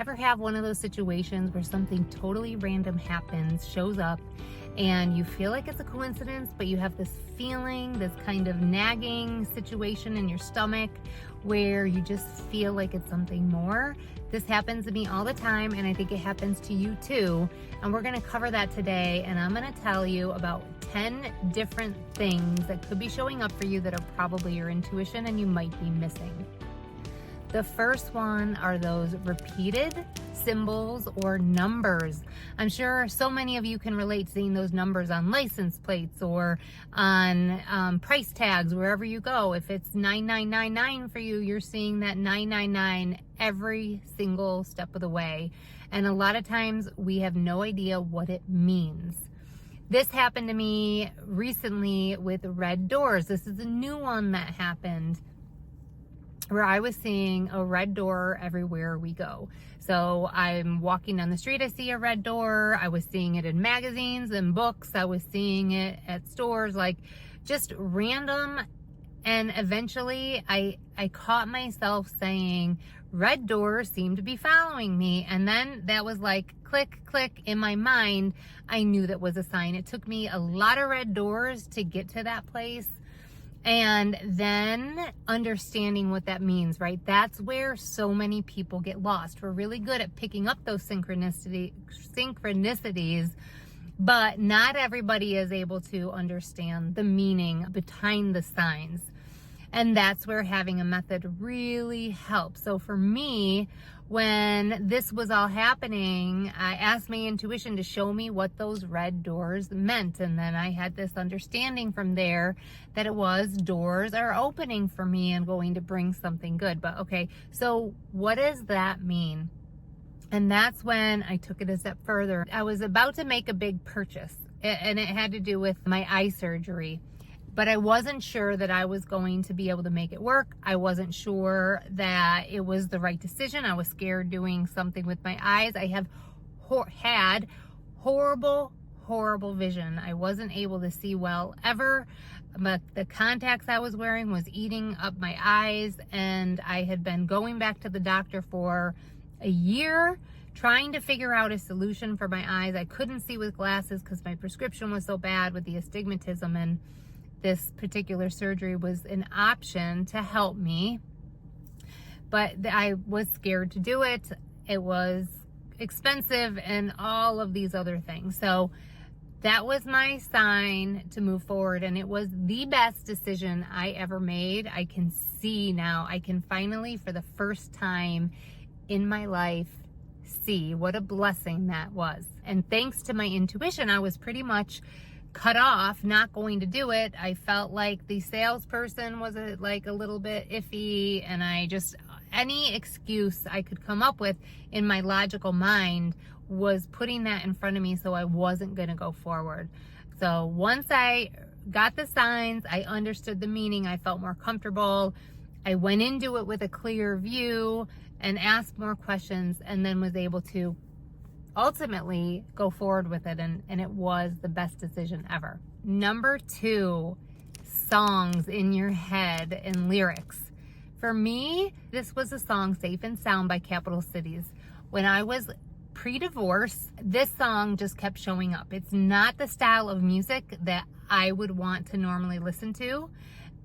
Ever have one of those situations where something totally random happens, shows up, and you feel like it's a coincidence, but you have this feeling, this kind of nagging situation in your stomach where you just feel like it's something more? This happens to me all the time, and I think it happens to you too. And we're going to cover that today, and I'm going to tell you about 10 different things that could be showing up for you that are probably your intuition and you might be missing. The first one are those repeated symbols or numbers. I'm sure so many of you can relate seeing those numbers on license plates or on price tags wherever you go. If it's 9999 for you, you're seeing that 999 every single step of the way. And a lot of times we have no idea what it means. This happened to me recently with red doors. This is a new one that happened, where I was seeing a red door everywhere we go. So I'm walking down the street, I see a red door. I was seeing it in magazines and books. I was seeing it at stores, like just random. And eventually I caught myself saying, red doors seem to be following me. And then that was like click, click in my mind. I knew that was a sign. It took me a lot of red doors to get to that place. And then understanding what that means, right? That's where so many people get lost. We're really good at picking up those synchronicities, but not everybody is able to understand the meaning behind the signs. And that's where having a method really helps. So for me, when this was all happening, I asked my intuition to show me what those red doors meant. And then I had this understanding from there that it was doors are opening for me and going to bring something good. But okay, so what does that mean? And that's when I took it a step further. I was about to make a big purchase, and it had to do with my eye surgery. But I wasn't sure that I was going to be able to make it work. I wasn't sure that it was the right decision. I was scared doing something with my eyes. I have had horrible vision. I wasn't able to see well ever. But the contacts I was wearing was eating up my eyes, and I had been going back to the doctor for a year trying to figure out a solution for my eyes. I couldn't see with glasses because my prescription was so bad with the astigmatism, and this particular surgery was an option to help me, but I was scared to do it. It was expensive and all of these other things. So that was my sign to move forward, and it was the best decision I ever made. I can see now, I can finally, for the first time in my life, see what a blessing that was. And thanks to my intuition, I was pretty much cut off, not going to do it. I felt like the salesperson was a little bit iffy, and any excuse I could come up with in my logical mind was putting that in front of me, so I wasn't going to go forward. So once I got the signs, I understood the meaning, I felt more comfortable. I went into it with a clear view and asked more questions, and then was able to ultimately go forward with it, and it was the best decision ever. Number 2, songs in your head and lyrics. For me, this was a song, Safe and Sound by Capital Cities. When I was pre-divorce, this song just kept showing up. It's not the style of music that I would want to normally listen to,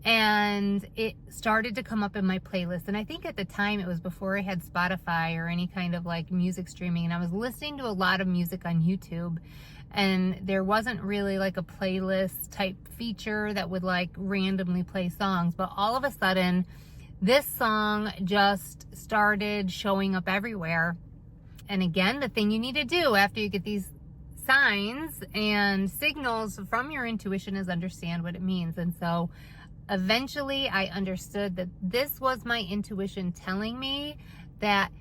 and it started to come up in my playlist. And I think at the time it was before I had Spotify or any kind of like music streaming, and I was listening to a lot of music on YouTube, and there wasn't really like a playlist type feature that would like randomly play songs. But all of a sudden this song just started showing up everywhere. And again, the thing you need to do after you get these signs and signals from your intuition is understand what it means. And so eventually I understood that this was my intuition telling me that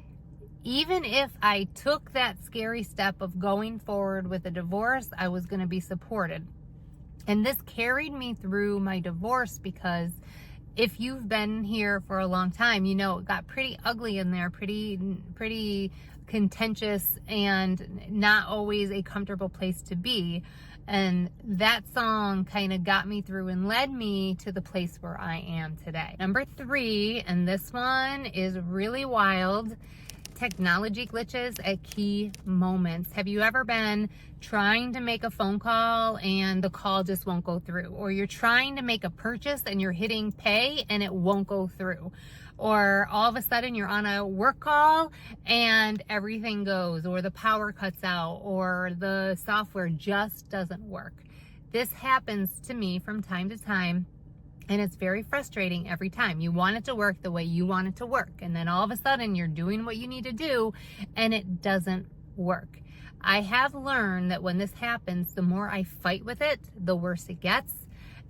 even if I took that scary step of going forward with a divorce, I was going to be supported. And this carried me through my divorce, because if you've been here for a long time, you know it got pretty ugly in there, pretty contentious, and not always a comfortable place to be. And that song kind of got me through and led me to the place where I am today. Number 3, and this one is really wild. technology glitches at key moments. Have you ever been trying to make a phone call and the call just won't go through? Or you're trying to make a purchase and you're hitting pay and it won't go through? Or all of a sudden you're on a work call and everything goes, or the power cuts out, or the software just doesn't work. This happens to me from time to time, and it's very frustrating every time. You want it to work the way you want it to work, and then all of a sudden you're doing what you need to do and it doesn't work. I have learned that when this happens, the more I fight with it, the worse it gets,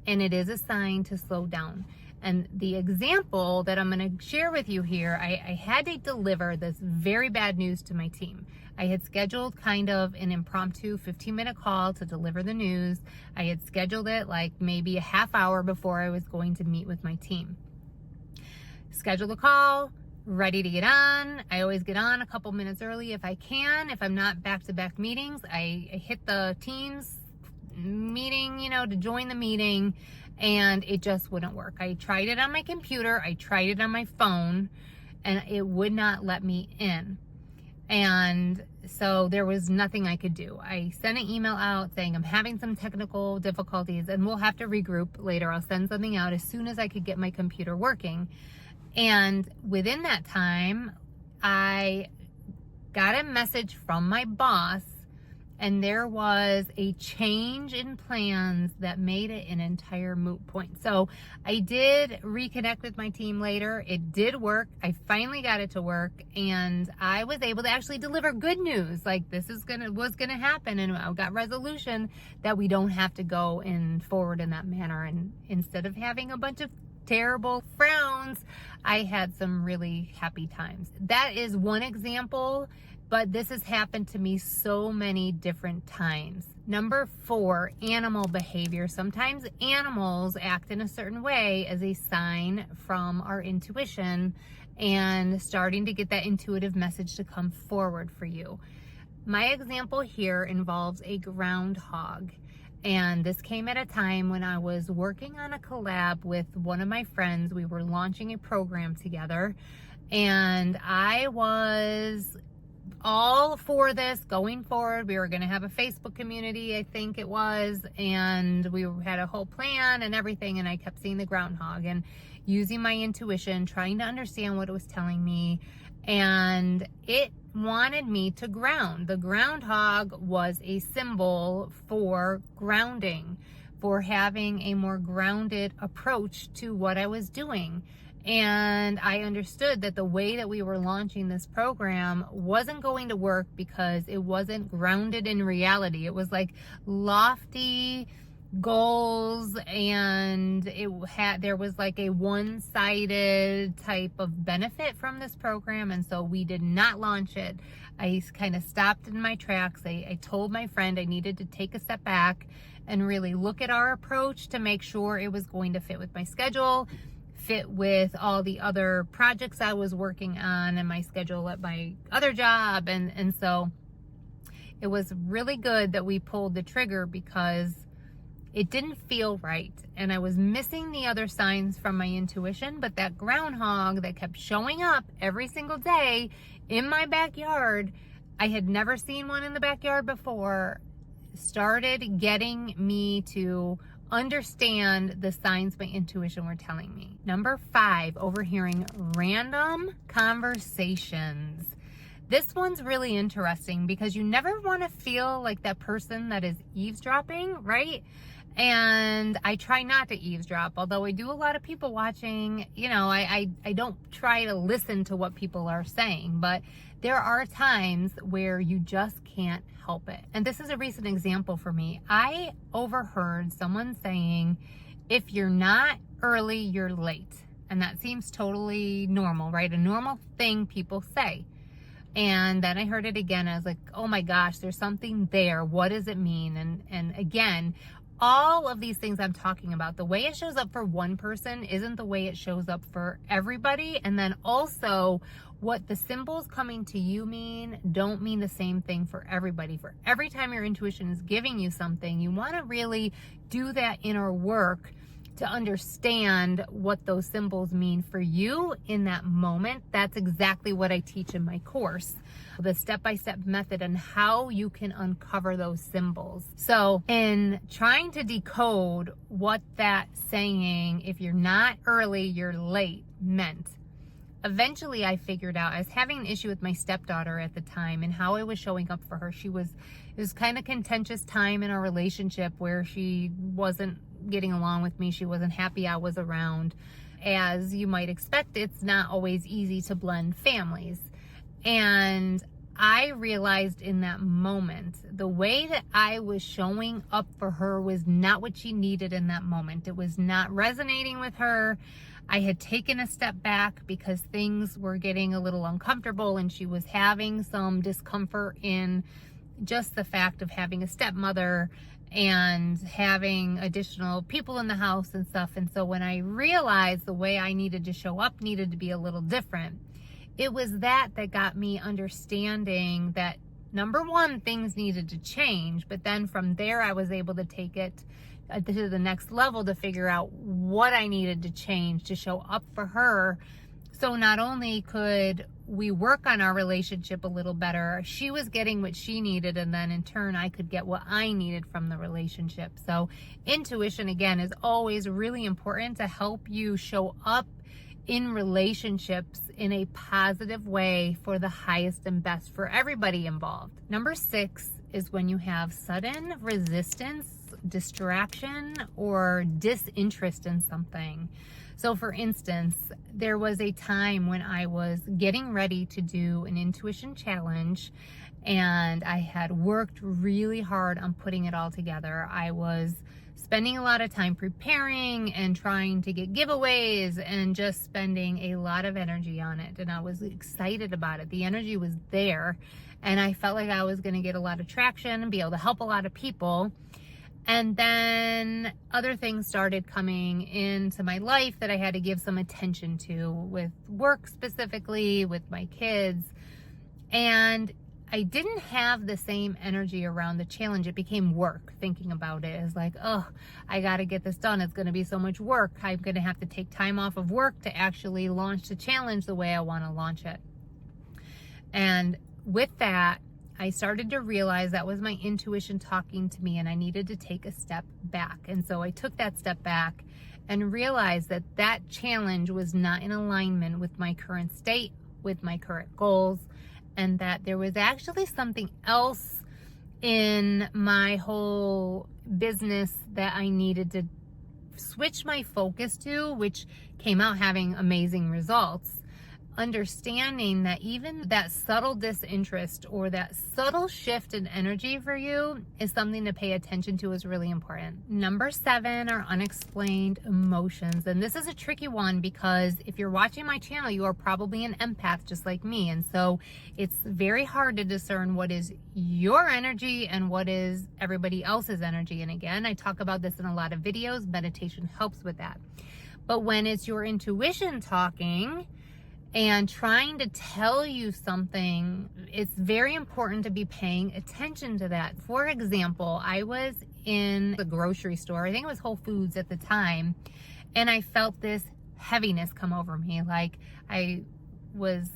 and it is a sign to slow down. And the example that I'm going to share with you here, I had to deliver this very bad news to my team. I had scheduled kind of an impromptu 15-minute call to deliver the news. I had scheduled it like maybe a half hour before I was going to meet with my team. Schedule the call, ready to get on. I always get on a couple minutes early if I can. If I'm not back-to-back meetings, I hit the Teams meeting, to join the meeting, and it just wouldn't work. I tried it on my computer, I tried it on my phone, and it would not let me in. And so there was nothing I could do. I sent an email out saying I'm having some technical difficulties and we'll have to regroup later. I'll send something out as soon as I could get my computer working. And within that time, I got a message from my boss, and there was a change in plans that made it an entire moot point. So I did reconnect with my team later. It did work. I finally got it to work, and I was able to actually deliver good news. Like, this was gonna happen, and I got resolution that we don't have to go forward in that manner. And instead of having a bunch of terrible frowns, I had some really happy times. That is one example, but this has happened to me so many different times. Number 4, animal behavior. Sometimes animals act in a certain way as a sign from our intuition and starting to get that intuitive message to come forward for you. My example here involves a groundhog. And this came at a time when I was working on a collab with one of my friends. We were launching a program together, and I was all for this going forward. We were going to have a Facebook community, I think it was, and we had a whole plan and everything, and I kept seeing the groundhog and using my intuition, trying to understand what it was telling me, and it wanted me to ground. The groundhog was a symbol for grounding, for having a more grounded approach to what I was doing. And I understood that the way that we were launching this program wasn't going to work because it wasn't grounded in reality. It was like lofty goals, and there was like a one-sided type of benefit from this program, and so we did not launch it. I kind of stopped in my tracks. I told my friend I needed to take a step back and really look at our approach to make sure it was going to fit with my schedule, fit with all the other projects I was working on and my schedule at my other job. And so it was really good that we pulled the trigger because it didn't feel right. And I was missing the other signs from my intuition, but that groundhog that kept showing up every single day in my backyard, I had never seen one in the backyard before, started getting me to understand the signs my intuition were telling me. Number 5, overhearing random conversations. This one's really interesting because you never want to feel like that person that is eavesdropping, right? And I try not to eavesdrop, although I do a lot of people watching. I don't try to listen to what people are saying, but there are times where you just can't help it. And this is a recent example for me. I overheard someone saying, if you're not early, you're late. And that seems totally normal, right? A normal thing people say. And then I heard it again. I was like, oh my gosh, there's something there. What does it mean? And again, all of these things I'm talking about, the way it shows up for one person isn't the way it shows up for everybody. And then also what the symbols coming to you don't mean the same thing for everybody. For every time your intuition is giving you something, you want to really do that inner work to understand what those symbols mean for you in that moment. That's exactly what I teach in my course, the step-by-step method and how you can uncover those symbols. So in trying to decode what that saying, if you're not early, you're late, meant, eventually I figured out. I was having an issue with my stepdaughter at the time and how I was showing up for her. It was kind of contentious time in our relationship where she wasn't getting along with me. She wasn't happy I was around. As you might expect, it's not always easy to blend families. And I realized in that moment, the way that I was showing up for her was not what she needed in that moment. It was not resonating with her. I had taken a step back because things were getting a little uncomfortable and she was having some discomfort in just the fact of having a stepmother and having additional people in the house and stuff. And so when I realized the way I needed to show up needed to be a little different, it was that got me understanding that, number one, things needed to change. But then from there, I was able to take it to the next level to figure out what I needed to change to show up for her. So not only could we work on our relationship a little better, she was getting what she needed, and then in turn I could get what I needed from the relationship. So intuition, again, is always really important to help you show up in relationships in a positive way for the highest and best for everybody involved. Number 6 is when you have sudden resistance, distraction, or disinterest in something. So for instance, there was a time when I was getting ready to do an intuition challenge and I had worked really hard on putting it all together. I was spending a lot of time preparing and trying to get giveaways and just spending a lot of energy on it. And I was excited about it. The energy was there and I felt like I was going to get a lot of traction and be able to help a lot of people. And then other things started coming into my life that I had to give some attention to, with work specifically, with my kids. And I didn't have the same energy around the challenge. It became work. Thinking about it is like, oh, I got to get this done. It's going to be so much work. I'm going to have to take time off of work to actually launch the challenge the way I want to launch it. And with that, I started to realize that was my intuition talking to me and I needed to take a step back. And so I took that step back and realized that that challenge was not in alignment with my current state, with my current goals, and that there was actually something else in my whole business that I needed to switch my focus to, which came out having amazing results. Understanding that even that subtle disinterest or that subtle shift in energy for you is something to pay attention to is really important. Number 7 are unexplained emotions. And this is a tricky one because if you're watching my channel, you are probably an empath just like me. And so it's very hard to discern what is your energy and what is everybody else's energy. And again, I talk about this in a lot of videos. Meditation helps with that. But when it's your intuition talking and trying to tell you something, it's very important to be paying attention to that. For example, I was in the grocery store, I think it was Whole Foods at the time, and I felt this heaviness come over me. Like I was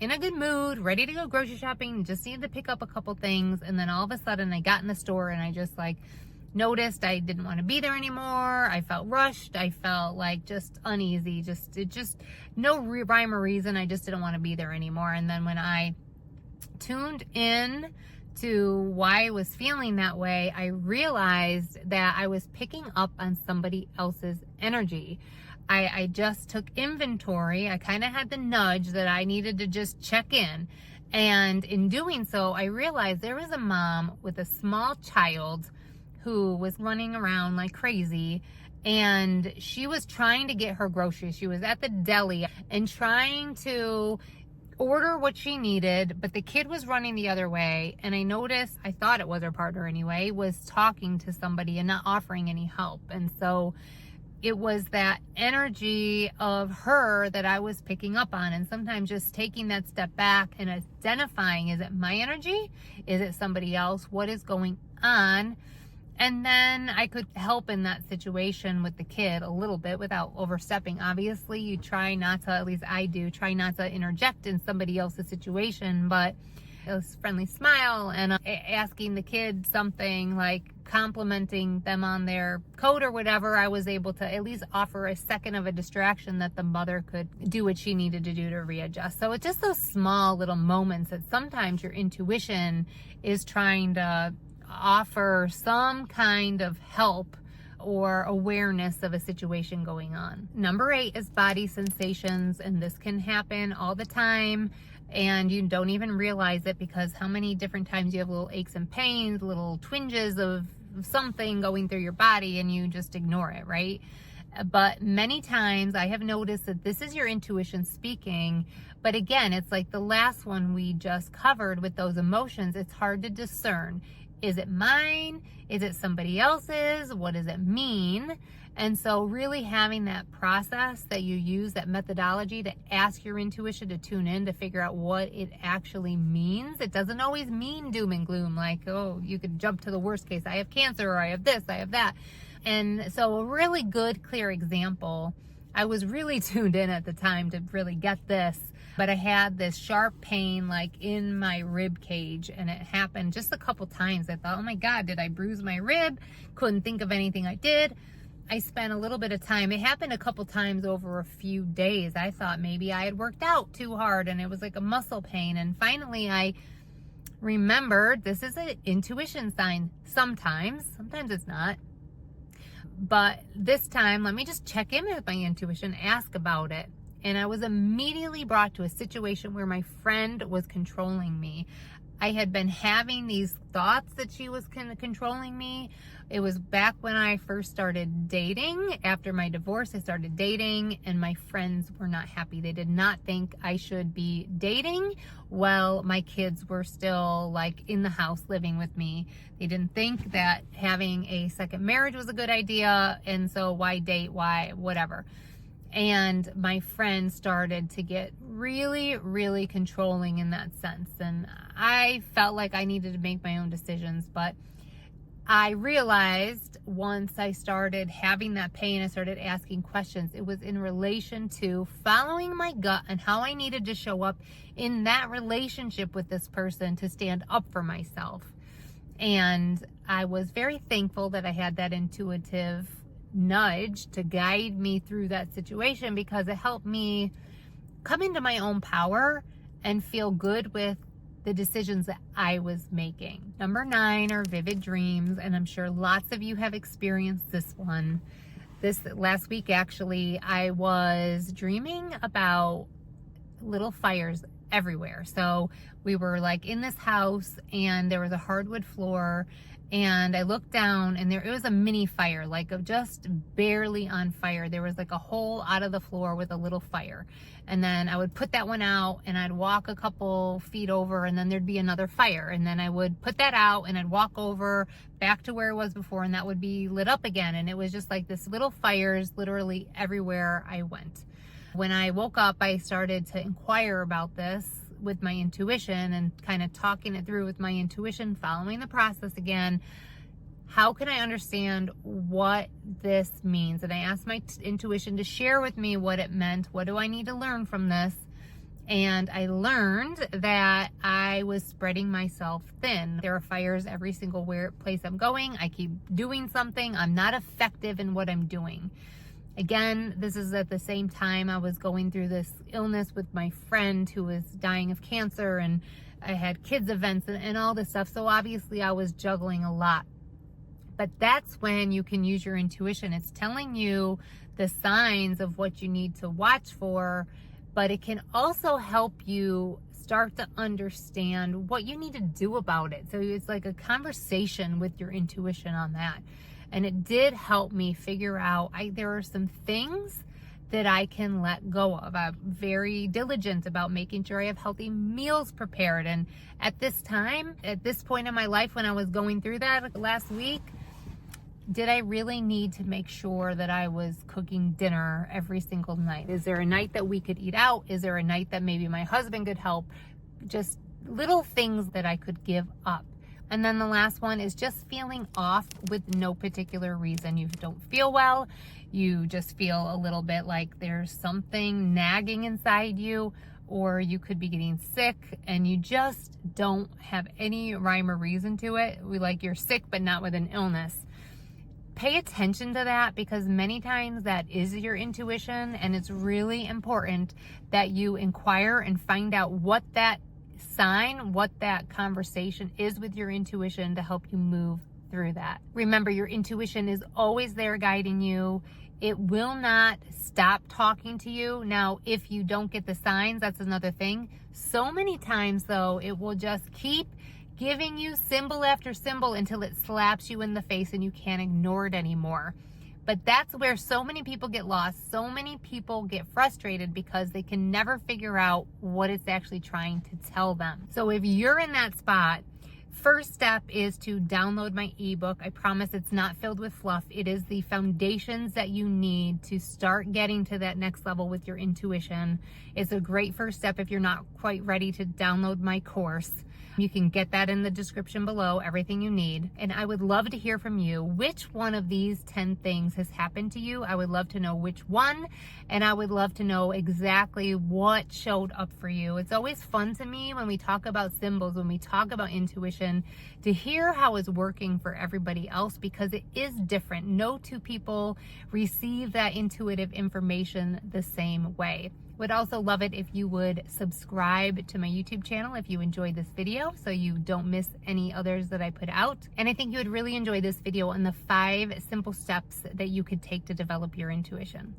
in a good mood, ready to go grocery shopping, just needed to pick up a couple things, and then all of a sudden I got in the store and I just noticed I didn't want to be there anymore. I felt rushed. I felt like just uneasy. Just no rhyme or reason. I just didn't want to be there anymore. And then when I tuned in to why I was feeling that way, I realized that I was picking up on somebody else's energy. I just took inventory. I kind of had the nudge that I needed to just check in. And in doing so, I realized there was a mom with a small child who was running around like crazy, and she was trying to get her groceries. She was at the deli and trying to order what she needed, but the kid was running the other way. And I noticed, I thought it was her partner anyway, was talking to somebody and not offering any help. And so it was that energy of her that I was picking up on. And sometimes just taking that step back and identifying, is it my energy? Is it somebody else? What is going on? And then I could help in that situation with the kid a little bit without overstepping. Obviously, you try not to, at least I do, try not to interject in somebody else's situation, but a friendly smile and asking the kid something, like complimenting them on their coat or whatever, I was able to at least offer a second of a distraction that the mother could do what she needed to do to readjust. So it's just those small little moments that sometimes your intuition is trying to offer some kind of help or awareness of a situation going on. Number 8 is body sensations, and this can happen all the time and you don't even realize it, because how many different times you have little aches and pains, little twinges of something going through your body and you just ignore it, right? But many times I have noticed that this is your intuition speaking. But again, it's like the last one we just covered with those emotions. It's hard to discern. Is it mine? Is it somebody else's? What does it mean? And so really having that process that you use, that methodology to ask your intuition to tune in, to figure out what it actually means. It doesn't always mean doom and gloom, like, oh, you could jump to the worst case. I have cancer, or I have this, I have that. And so a really good, clear example, I was really tuned in at the time to really get this, but I had this sharp pain like in my rib cage, and it happened just a couple times. I thought, oh my God, did I bruise my rib? Couldn't think of anything I did. I spent a little bit of time. It happened a couple times over a few days. I thought maybe I had worked out too hard and it was like a muscle pain. And finally I remembered this is an intuition sign sometimes it's not. But this time, let me just check in with my intuition, ask about it. And I was immediately brought to a situation where my friend was controlling me. I had been having these thoughts that she was kind of controlling me. It was back when I first started dating. After my divorce, I started dating, and my friends were not happy. They did not think I should be dating while my kids were still like in the house living with me. They didn't think that having a second marriage was a good idea, and so why date, why, whatever. And my friend started to get really, really controlling in that sense. And I felt like I needed to make my own decisions. But I realized once I started having that pain, I started asking questions. It was in relation to following my gut and how I needed to show up in that relationship with this person to stand up for myself. And I was very thankful that I had that intuitive nudge to guide me through that situation, because it helped me come into my own power and feel good with the decisions that I was making. Number 9 are vivid dreams, and I'm sure lots of you have experienced this one. This last week, actually, I was dreaming about little fires everywhere. So we were like in this house and there was a hardwood floor, and I looked down and it was a mini fire, like just barely on fire. There was like a hole out of the floor with a little fire. And then I would put that one out and I'd walk a couple feet over, and then there'd be another fire. And then I would put that out and I'd walk over back to where it was before, and that would be lit up again. And it was just like this little fires literally everywhere I went. When I woke up, I started to inquire about this with my intuition and kind of talking it through with my intuition, following the process again. How can I understand what this means? And I asked my intuition to share with me what it meant. What do I need to learn from this? And I learned that I was spreading myself thin. There are fires every single place I'm going. I keep doing something. I'm not effective in what I'm doing. Again, this is at the same time I was going through this illness with my friend who was dying of cancer, and I had kids events and all this stuff. So obviously I was juggling a lot. But that's when you can use your intuition. It's telling you the signs of what you need to watch for, but it can also help you start to understand what you need to do about it. So it's like a conversation with your intuition on that. And it did help me figure out there are some things that I can let go of. I'm very diligent about making sure I have healthy meals prepared. And at this time, at this point in my life, when I was going through that last week, did I really need to make sure that I was cooking dinner every single night? Is there a night that we could eat out? Is there a night that maybe my husband could help? Just little things that I could give up. And then the last one is just feeling off with no particular reason. You don't feel well. You just feel a little bit like there's something nagging inside you, or you could be getting sick and you just don't have any rhyme or reason to it. Like you're sick, but not with an illness. Pay attention to that, because many times that is your intuition, and it's really important that you inquire and find out what that sign, what that conversation is with your intuition to help you move through that. Remember, your intuition is always there guiding you. It will not stop talking to you. Now, if you don't get the signs, that's another thing. So many times though, it will just keep giving you symbol after symbol until it slaps you in the face and you can't ignore it anymore. But that's where so many people get lost. So many people get frustrated because they can never figure out what it's actually trying to tell them. So if you're in that spot, first step is to download my ebook. I promise it's not filled with fluff. It is the foundations that you need to start getting to that next level with your intuition. It's a great first step if you're not quite ready to download my course. You can get that in the description below, everything you need. And I would love to hear from you. Which one of these 10 things has happened to you? I would love to know which one, and I would love to know exactly what showed up for you. It's always fun to me when we talk about symbols, when we talk about intuition, to hear how it's working for everybody else, because it is different. No two people receive that intuitive information the same way. Would also love it if you would subscribe to my YouTube channel if you enjoyed this video, so you don't miss any others that I put out. And I think you would really enjoy this video on the 5 simple steps that you could take to develop your intuition.